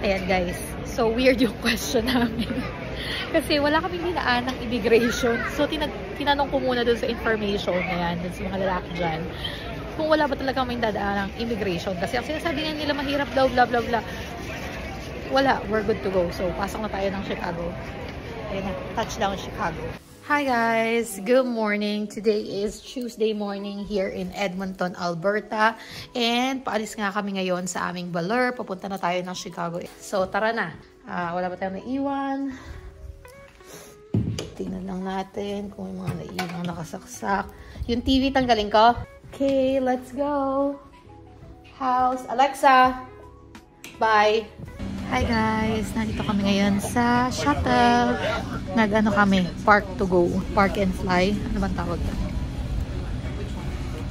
Ayan guys, so weird yung question namin. Kasi wala kaming dinaan ng immigration. So tinanong ko muna dun sa information na yan, dun sa mga lalaki dyan, kung wala ba talaga kaming dadaan ng immigration. Kasi ang sinasabi nga nila mahirap daw, blah blah blah. Wala, we're good to go. So pasok na tayo ng Chicago. Ayan na, touchdown Chicago. Hi guys! Good morning! Today is Tuesday morning here in Edmonton, Alberta. And paalis nga kami ngayon sa aming baler. Papunta na tayo ng Chicago. So tara na! Wala ba tayong naiwan? Tingnan lang natin kung may mga naiwan nakasaksak. Yung TV tanggalin ko. Okay, let's go! House! Alexa! Bye! Hi guys! Nandito kami ngayon sa shuttle. Nag-ano kami? Park to go. Park and fly. Ano bang tawag?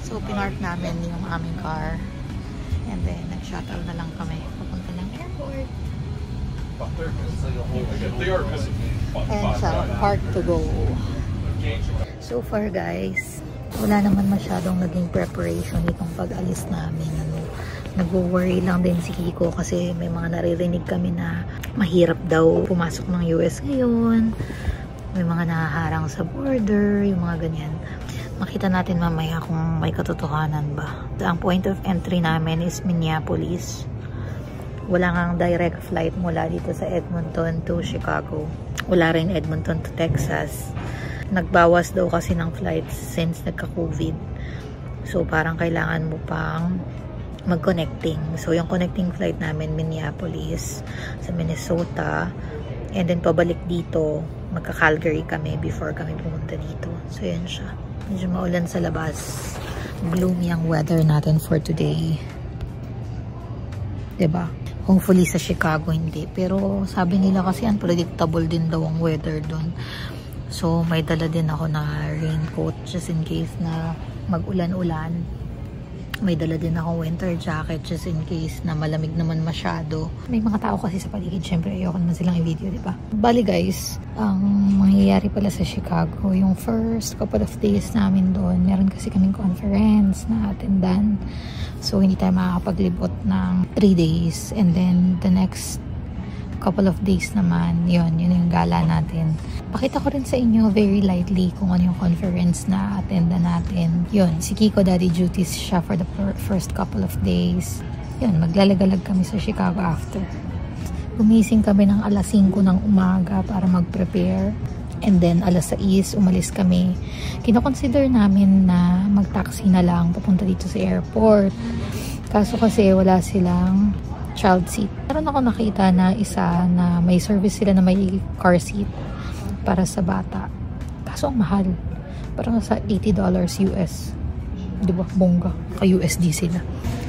So, pinark namin yung aming car. And then, nag-shuttle na lang kami. Papunta ng airport. And sa park to go. So far guys, wala naman masyadong naging preparation itong pag-alis namin. Nag-worry lang din si Kiko kasi may mga naririnig kami na mahirap daw pumasok ng US ngayon. May mga nahaharang sa border, yung mga ganyan. Makita natin mamaya kung may katotohanan ba. Ang point of entry namin is Minneapolis. Wala ngang direct flight mula dito sa Edmonton to Chicago. Wala rin Edmonton to Texas. Nagbawas daw kasi ng flights since nagka-COVID. So parang kailangan mo pang mag-connecting. So, yung connecting flight namin, Minneapolis, sa Minnesota, and then pabalik dito, magka-Calgary kami before kami pumunta dito. So, yan siya. Medyo maulan sa labas. Gloomy ang weather natin for today. Diba? Hopefully sa Chicago hindi. Pero sabi nila kasi unpredictable din daw ang weather doon. So, may dala din ako na raincoat just in case na mag-ulan-ulan. May dala din akong winter jacket just in case na malamig naman masyado. May mga tao kasi sa paligid. Syempre, ayoko naman silang i-video, diba? Bali guys, ang mangyayari pala sa Chicago, yung first couple of days namin doon, meron kasi kaming conference na attendan. So, hindi tayo makakapaglibot ng 3 days. And then, the next couple of days naman, yun yung gala natin. Pakita ko rin sa inyo very lightly kung ano yung conference na attenda natin. Yun, si Kiko daddy duties siya for the first couple of days. Yun, maglalagalag kami sa Chicago after. Gumising kami ng alas 5 ng umaga para mag-prepare. And then, alas 6, umalis kami. Kino-consider namin na mag-taxi na lang papunta dito sa airport. Kaso kasi wala silang child seat. Meron ako nakita na isa na may service sila na may car seat para sa bata. Kaso ang mahal. Parang sa $80 US. Diba? Bongga. Ka-USD sila.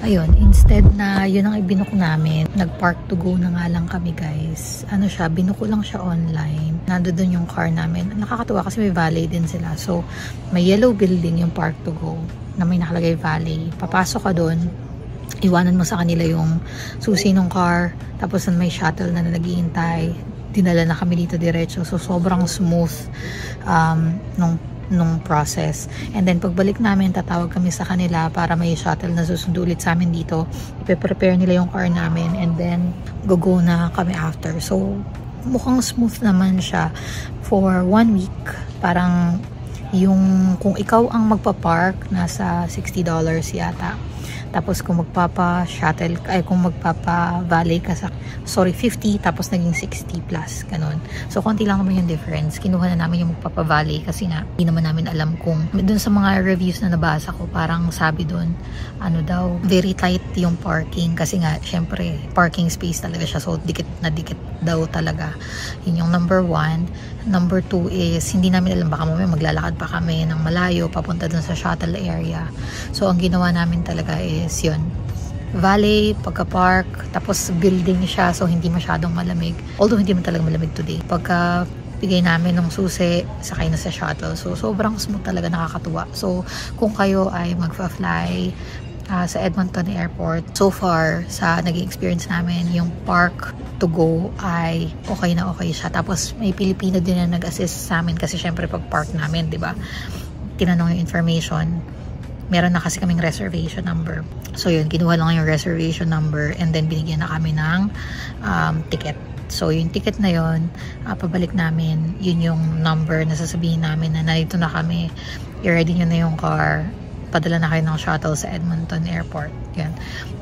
Ayun, instead na yun ang ibinuk namin, nag-park to go na nga lang kami guys. Ano siya, binuko lang siya online. Nando dun yung car namin. Nakakatuwa kasi may valet din sila. So, may yellow building yung park to go na may nakalagay valet. Papasok ka dun, iwanan mo sa kanila yung susi ng car, tapos may shuttle na naghihintay. Dinala na kami dito diretso. So, sobrang smooth nung process. And then, pagbalik namin, tatawag kami sa kanila para may shuttle na susundo ulit sa amin dito. Ipe-prepare nila yung car namin and then, go na kami after. So, mukhang smooth naman siya for 1 week. Parang, kung ikaw ang magpa-park, nasa $60 yata. Tapos kung magpapa-shuttle, kung magpapa-valet ka sa, 50, tapos naging 60 plus, ganun. So, konti lang naman yung difference. Kinuha na namin yung magpapa-valet kasi nga, hindi naman namin alam kung, dun sa mga reviews na nabasa ko, parang sabi dun, ano daw, very tight yung parking. Kasi nga, syempre, parking space talaga siya. So, dikit na dikit daw talaga. Yun yung number 1. Number 2 is, hindi namin alam, baka mamaya maglalakad pa kami ng malayo, papunta dun sa shuttle area. So, ang ginawa namin talaga is yun, valet, pagka-park, tapos building siya, so hindi masyadong malamig. Although, hindi man talaga malamig today. Pagka bigay namin ng susi, sakay na sa shuttle. So, sobrang smooth talaga, nakakatuwa. So, kung kayo ay magfa-fly sa Edmonton Airport, so far, sa naging experience namin, yung park to go ay okay na okay siya. Tapos, may Pilipino din na nag-assist sa amin kasi syempre pag park namin, di ba? Tinanong yung information. meron na kasi kaming reservation number. So yun, kinuha lang yung reservation number and then binigyan na kami ng ticket. So yung ticket na yun, pabalik namin, yun yung number na sasabihin namin na nandito na kami, i-ready nyo na yung car, padala na kayo ng shuttle sa Edmonton Airport. Yan.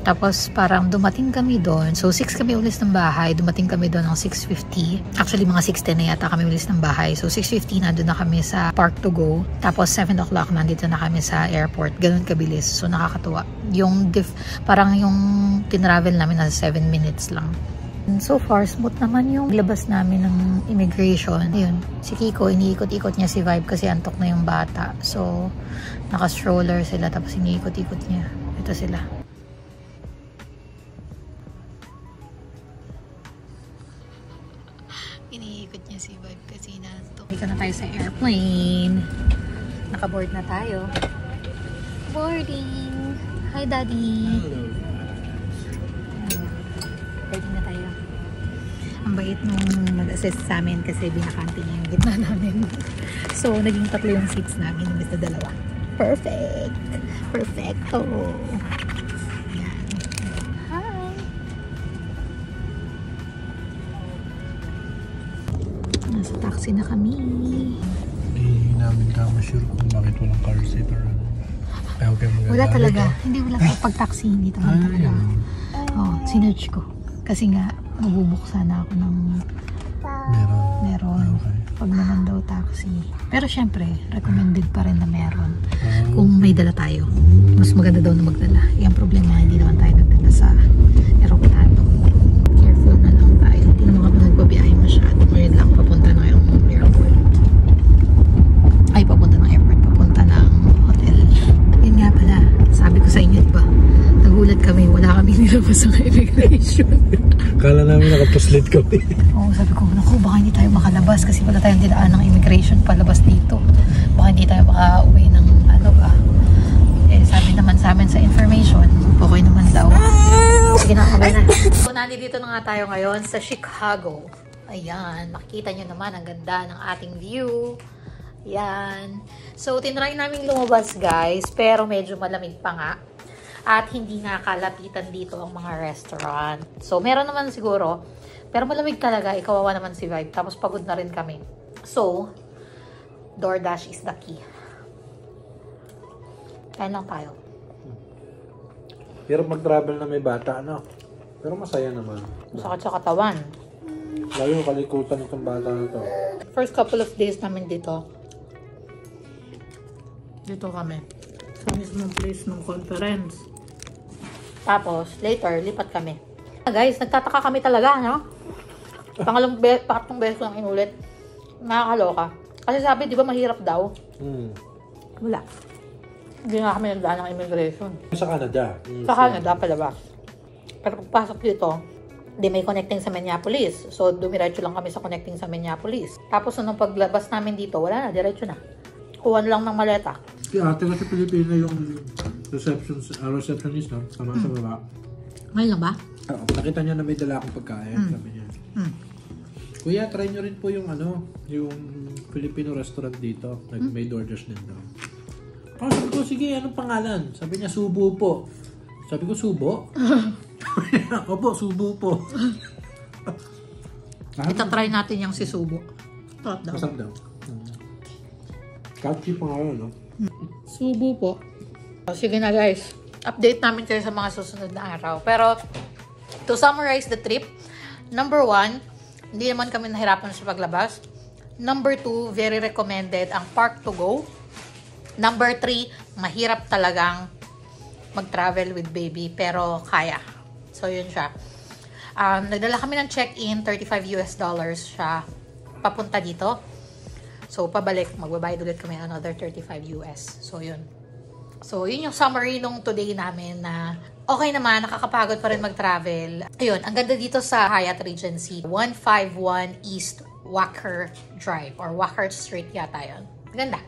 Tapos parang dumating kami doon. So 6 kami ulis ng bahay. Dumating kami doon ng 6:50. Actually mga 6:10 na yata kami ulis ng bahay. So 6:50 nandun na kami sa Park to Go. Tapos 7 o'clock nandito na kami sa airport. Ganun kabilis. So nakakatuwa. Yung parang yung tinravel namin na 7 minutes lang. And so far, smooth naman yung labas namin ng immigration. Ayun, si Kiko, iniikot-ikot niya si Vibe kasi antok na yung bata. So, naka-stroller sila tapos iniikot-ikot niya. Ito sila. Iniikot niya si Vibe kasi nantok. Dito na tayo sa airplane. Naka-board na tayo. Boarding! Hi, Daddy! Ready na tayo. Ang bait nung mag-assist sa amin kasi binakante niya yung gitna namin. So, naging 3 yung seats namin imbes na 2. Perfect! Perfecto! Yan. Hi! Nasa taxi na kami. Hindi namin kama sure kung bakit walang car seat or ano. Okay, wala talaga. Hindi wala. Pag-taxi, hindi talaga. Oh, sinerch ko. Kasi nga, mabubuksan na ako ng meron. Okay. Pag naman daw taxi. Pero syempre, recommended pa rin na meron. Kung may dala tayo. Mas maganda daw na magdala. Yung problema, hindi naman tayo nagdala sa aeroplano. Careful na lang tayo. Hindi naman kami nagbabiyahe masyado. Ngayon lang, papunta na yung airport. Ay, papunta ng airport. Papunta ng hotel. Yun nga pala. Sabi ko sa inyo, diba? Nagulat kami. Wala kami nilabas sa immigration. Kala namin nakapuslit kami. Oo, sabi ko, naku, baka hindi tayo makalabas kasi wala tayong dinaan ng immigration palabas dito. Baka hindi tayo makauwi ng ano ba. Eh, sabi naman sa amin sa information, okay naman daw. Sige na, okay na. So, nandito na nga tayo ngayon sa Chicago. Ayan, makikita nyo naman ang ganda ng ating view. Ayan. So, tinry namin lumabas guys, pero medyo malamig pa nga. At hindi nga kalapitan dito ang mga restaurant. So, meron naman siguro. Pero malamig talaga. Ikawawa naman si Vibe. Tapos pagod na rin kami. So, DoorDash is the key. Kain lang tayo. Hirap mag-travel na may bata, ano? Pero masaya naman. Sakit sa katawan. Lalo yung kalikutan itong bata na to. First couple of days namin dito. Dito kami. Sa mismong place ng conference. Tapos, later, lipat kami. Guys, nagtataka kami talaga, no? Pangatlong beses ko lang inulit. Nakakaloka. Kasi sabi, di ba mahirap daw? Wala. Hindi nga kami nagdaan ng immigration. Sa Canada. Sa Canada, palabas. Pero pagpasok dito, di may connecting sa Minneapolis. So, dumiretso lang kami sa connecting sa Minneapolis. Tapos, nung paglabas namin dito, wala na, diretso na. Kuha lang ng maleta. Si ate kasi Pilipina yung receptionist, no? Sama sa baba. Ngayon lang ba? Oo. Nakita niya na may dala akong pagkain. Sabi niya. Kuya, try nyo rin po yung ano, yung Filipino restaurant dito. May DoorDash din daw. Oh, sabi ko, sige, anong pangalan? Sabi niya, Subo po. Sabi ko, Subo? Opo, Subo po. Itatry natin yung si Subo. Sarap daw. Masarap daw. Catchy pa nga yun, no? Subo po. Sige na guys. Update namin kayo sa mga susunod na araw. Pero, to summarize the trip, number 1, hindi naman kami nahirapan sa paglabas. Number 2, very recommended ang Park to Go. Number 3, mahirap talagang mag-travel with baby, pero kaya. So, yun siya. Nagdala kami ng check-in, $35 siya papunta dito. So, pabalik, magbabayad ulit kami another $35. So, yun. So, yun yung summary nung today namin na okay naman, nakakapagod pa rin mag-travel. Ayun, ang ganda dito sa Hyatt Regency. 151 East Walker Drive or Walker Street yata yun. Ganda.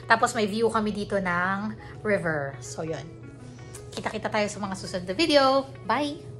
Tapos may view kami dito ng river. So, yun. Kita-kita tayo sa mga susunod na video. Bye!